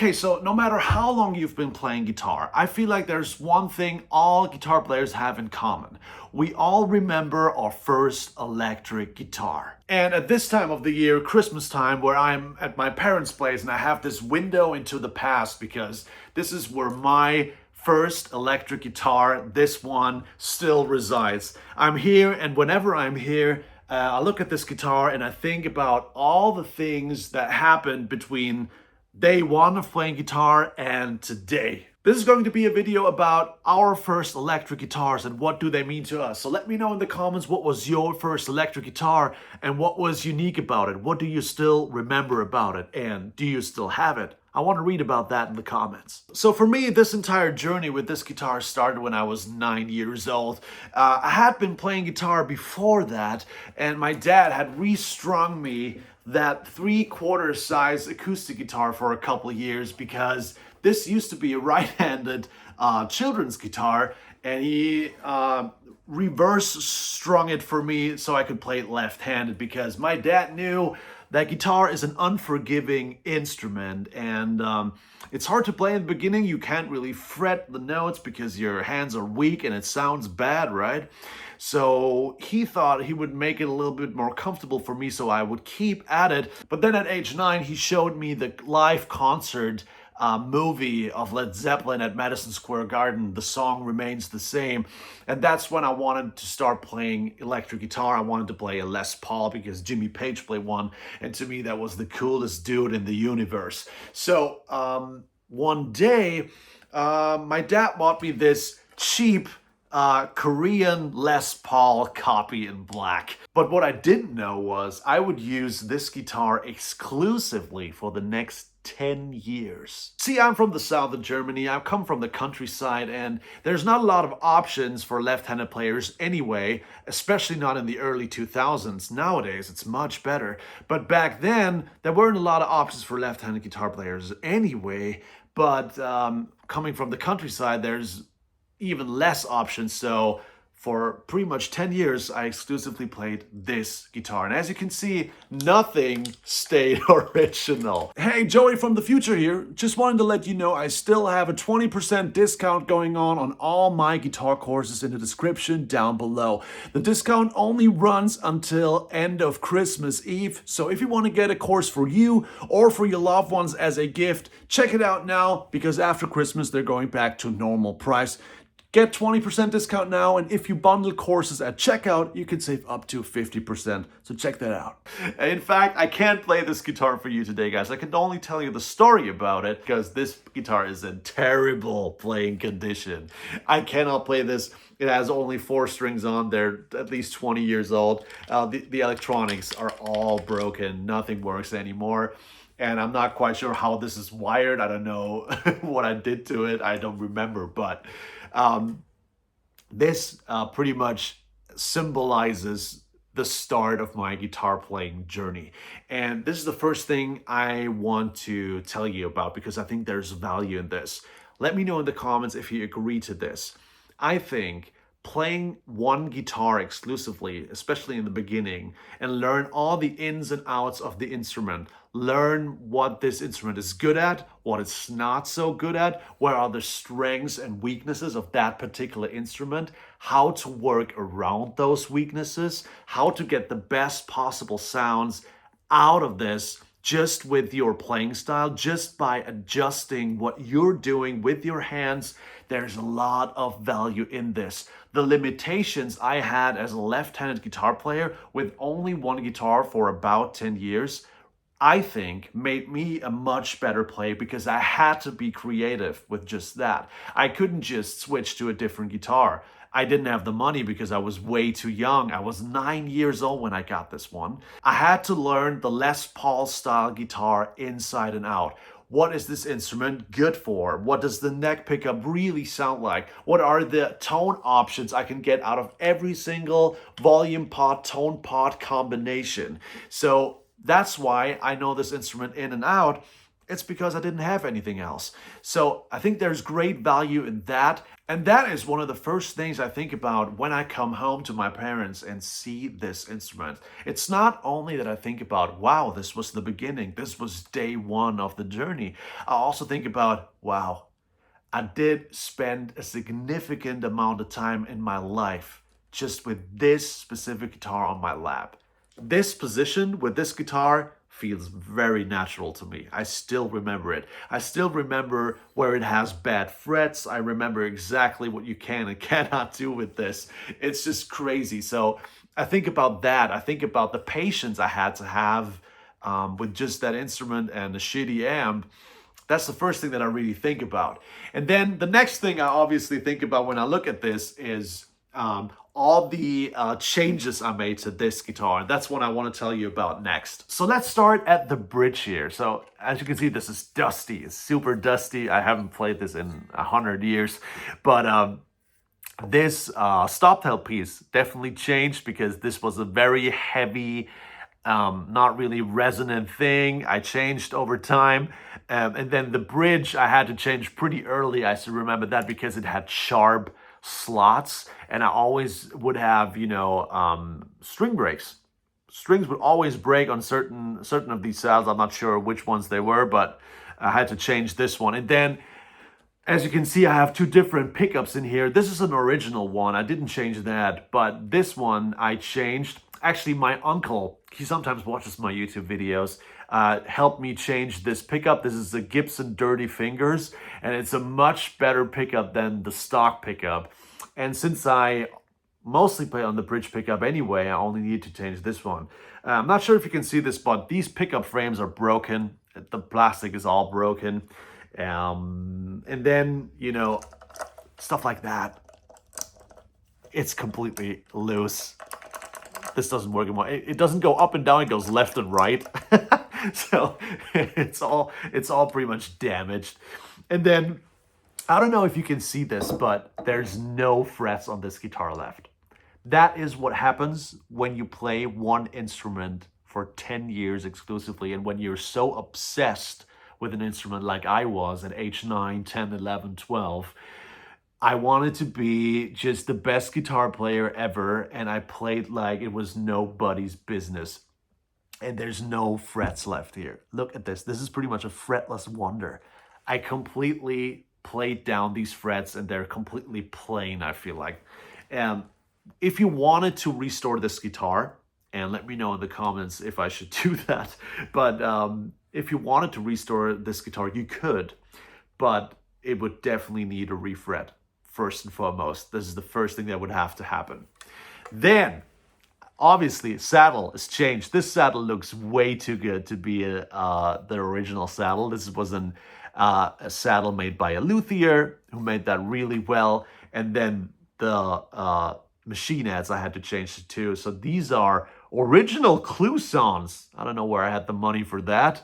Okay, so no matter how long you've been playing guitar, I feel like there's one thing all guitar players have in common. We all remember our first electric guitar. And at this time of the year, Christmas time, where I'm at my parents' place and I have this window into the past because this is where my first electric guitar, this one, still resides. I'm here, and whenever I'm here, I look at this guitar and I think about all the things that happened between day one of playing guitar and today. This is going to be a video about our first electric guitars and what do they mean to us. So let me know in the comments what was your first electric guitar and what was unique about it. What do you still remember about it, and do you still have it? I want to read about that in the comments. So for me, this entire journey with this guitar started when I was 9 years old. I had been playing guitar before that, and my dad had restrung me that 3/4 size acoustic guitar for a couple of years because this used to be a right-handed children's guitar, and he reverse strung it for me so I could play it left-handed because my dad knew that guitar is an unforgiving instrument, and it's hard to play in the beginning. You can't really fret the notes because your hands are weak and it sounds bad, right? So he thought he would make it a little bit more comfortable for me so I would keep at it. But then at age 9, he showed me the live concert movie of Led Zeppelin at Madison Square Garden. The song Remains the Same. And that's when I wanted to start playing electric guitar. I wanted to play a Les Paul because Jimmy Page played one. And to me, that was the coolest dude in the universe. So one day, my dad bought me this cheap Korean Les Paul copy in black. But what I didn't know was I would use this guitar exclusively for the next 10 years. See, I'm from the south of Germany. I come from the countryside, and there's not a lot of options for left-handed players anyway, especially not in the early 2000s. Nowadays, it's much better. But back then, there weren't a lot of options for left-handed guitar players anyway. But coming from the countryside, there's even less options. So for pretty much 10 years, I exclusively played this guitar. And as you can see, nothing stayed original. Hey, Joey from the future here. Just wanted to let you know I still have a 20% discount going on all my guitar courses in the description down below. The discount only runs until end of Christmas Eve. So if you want to get a course for you or for your loved ones as a gift, check it out now, because after Christmas, they're going back to normal price. Get 20% discount now, and if you bundle courses at checkout, you can save up to 50%. So check that out. In fact, I can't play this guitar for you today, guys. I can only tell you the story about it because this guitar is in terrible playing condition. I cannot play this. It has only 4 strings on. They're at least 20 years old. The electronics are all broken. Nothing works anymore. And I'm not quite sure how this is wired. I don't know what I did to it. I don't remember, but this pretty much symbolizes the start of my guitar playing journey. And this is the first thing I want to tell you about because I think there's value in this. Let me know in the comments if you agree to this. I think playing one guitar exclusively, especially in the beginning, and learn all the ins and outs of the instrument, learn what this instrument is good at, what it's not so good at, where are the strengths and weaknesses of that particular instrument, how to work around those weaknesses, how to get the best possible sounds out of this just with your playing style, just by adjusting what you're doing with your hands. There's a lot of value in this. The limitations I had as a left-handed guitar player with only one guitar for about 10 years, I think made me a much better player because I had to be creative with just that. I couldn't just switch to a different guitar. I didn't have the money because I was way too young. I was 9 years old when I got this one. I had to learn the Les Paul style guitar inside and out. What is this instrument good for? What does the neck pickup really sound like? What are the tone options I can get out of every single volume pot, tone pot combination? So that's why I know this instrument in and out. It's because I didn't have anything else. So I think there's great value in that. And that is one of the first things I think about when I come home to my parents and see this instrument. It's not only that I think about, wow, this was the beginning, this was day one of the journey. I also think about, wow, I did spend a significant amount of time in my life just with this specific guitar on my lap. This position with this guitar feels very natural to me. I still remember it. I still remember where it has bad frets. I remember exactly what you can and cannot do with this. It's just crazy. So I think about that. I think about the patience I had to have with just that instrument and the shitty amp. That's the first thing that I really think about. And then the next thing I obviously think about when I look at this is all the changes I made to this guitar. And that's what I want to tell you about next. So let's start at the bridge here. So as you can see, this is dusty. It's super dusty. I haven't played this in 100 years. But this stop tail piece definitely changed because this was a very heavy, not really resonant thing. I changed over time. And then the bridge I had to change pretty early. I still remember that because it had sharp slots, and I always would have, string breaks. Strings would always break on certain of these saddles. I'm not sure which ones they were, but I had to change this one. And then, as you can see, I have two different pickups in here. This is an original one. I didn't change that, but this one I changed. Actually, my uncle, he sometimes watches my YouTube videos, helped me change this pickup. This is a Gibson Dirty Fingers, and it's a much better pickup than the stock pickup. And since I mostly play on the bridge pickup anyway, I only need to change this one. I'm not sure if you can see this, but these pickup frames are broken. The plastic is all broken. And then, stuff like that. It's completely loose. This doesn't work anymore. It doesn't go up and down, it goes left and right. So it's all pretty much damaged. And then, I don't know if you can see this, but there's no frets on this guitar left. That is what happens when you play one instrument for 10 years exclusively, and when you're so obsessed with an instrument like I was at age 9, 10, 11, 12. I wanted to be just the best guitar player ever, and I played like it was nobody's business. And there's no frets left here. Look at this. This is pretty much a fretless wonder. I completely played down these frets, and they're completely plain, I feel like. If you wanted to restore this guitar, and let me know in the comments if I should do that, but if you wanted to restore this guitar, you could, but it would definitely need a refret. First and foremost, this is the first thing that would have to happen. Then, obviously, saddle is changed. This saddle looks way too good to be the original saddle. This was a saddle made by a luthier who made that really well. And then the machine heads I had to change to too. So these are original Clousons. I don't know where I had the money for that,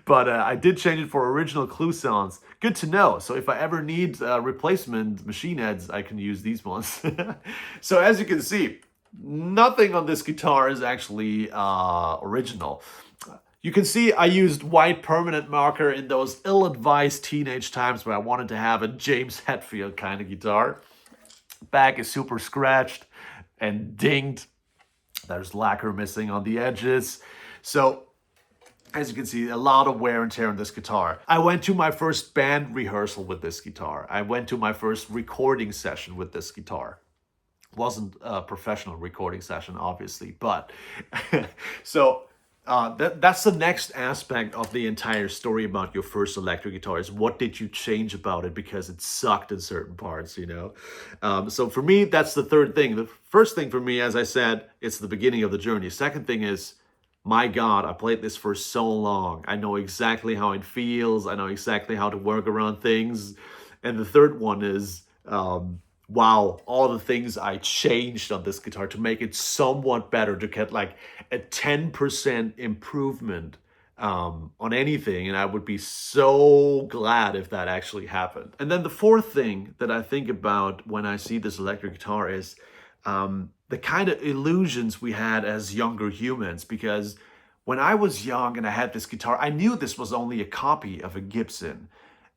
but I did change it for original Clousons. Good to know. So if I ever need replacement machine heads, I can use these ones. So as you can see, nothing on this guitar is actually original. You can see I used white permanent marker in those ill-advised teenage times where I wanted to have a James Hetfield kind of guitar. Back is super scratched and dinged. There's lacquer missing on the edges. So, as you can see, a lot of wear and tear on this guitar. I went to my first band rehearsal with this guitar. I went to my first recording session with this guitar. Wasn't a professional recording session, obviously, but so that's the next aspect of the entire story about your first electric guitar is what did you change about it because it sucked in certain parts, So for me, that's the third thing. The first thing for me, as I said, it's the beginning of the journey. Second thing is, my God, I played this for so long. I know exactly how it feels. I know exactly how to work around things. And the third one is, wow, all the things I changed on this guitar to make it somewhat better, to get like a 10% improvement on anything. And I would be so glad if that actually happened. And then the fourth thing that I think about when I see this electric guitar is the kind of illusions we had as younger humans, because When I was young and I had this guitar, I knew this was only a copy of a Gibson.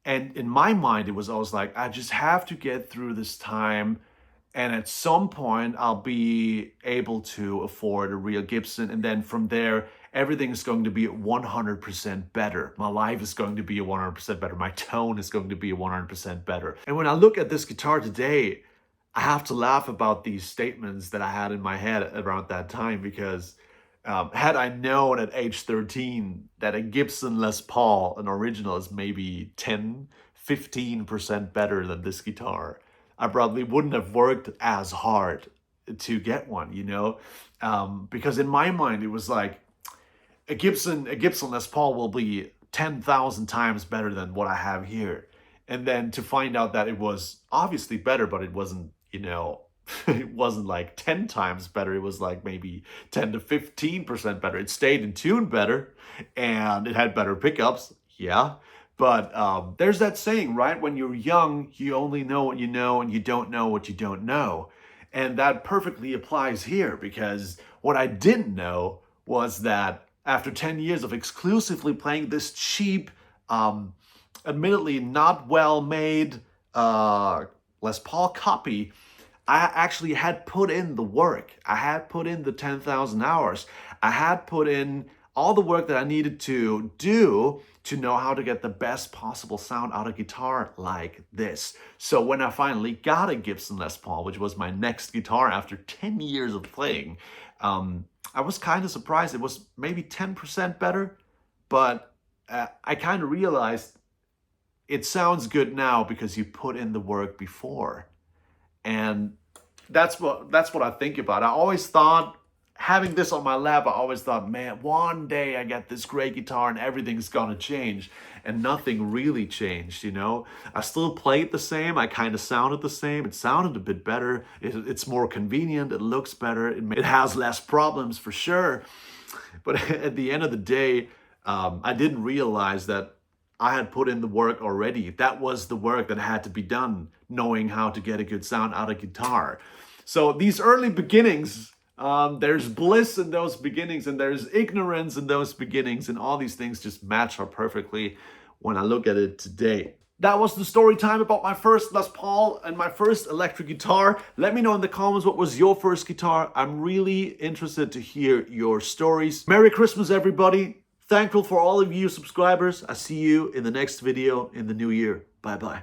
And in my mind, it was always like, I just have to get through this time. And at some point, I'll be able to afford a real Gibson. And then from there, everything is going to be 100% better. My life is going to be 100% better. My tone is going to be 100% better. And when I look at this guitar today, I have to laugh about these statements that I had in my head around that time, because had I known at age 13 that a Gibson Les Paul, an original, is maybe 10, 15% better than this guitar, I probably wouldn't have worked as hard to get one, you know? Because in my mind, it was like, a Gibson Les Paul will be 10,000 times better than what I have here. And then to find out that it was obviously better, but it wasn't, you know, it wasn't like 10 times better. It was like maybe 10 to 15% better. It stayed in tune better and it had better pickups. Yeah. But there's that saying, right? When you're young, you only know what you know and you don't know what you don't know. And that perfectly applies here, because what I didn't know was that after 10 years of exclusively playing this cheap, admittedly not well-made Les Paul copy, I actually had put in the work. I had put in the 10,000 hours. I had put in all the work that I needed to do to know how to get the best possible sound out of guitar like this. So when I finally got a Gibson Les Paul, which was my next guitar after 10 years of playing, I was kind of surprised. It was maybe 10% better, but I kind of realized it sounds good now because you put in the work before. And that's what I think about. I always thought, having this on my lap, I always thought, man, one day I get this great guitar and everything's gonna change. And nothing really changed, you know? I still played the same. I kind of sounded the same. It sounded a bit better. It's more convenient. It looks better. It has less problems for sure. But at the end of the day, I didn't realize that I had put in the work already. That was the work that had to be done, knowing how to get a good sound out of guitar. So these early beginnings, there's bliss in those beginnings and there's ignorance in those beginnings, and all these things just match up perfectly when I look at it today. That was the story time about my first Les Paul and my first electric guitar. Let me know in the comments, what was your first guitar? I'm really interested to hear your stories. Merry Christmas, everybody. Thankful for all of you subscribers. I see you in the next video in the new year. Bye-bye.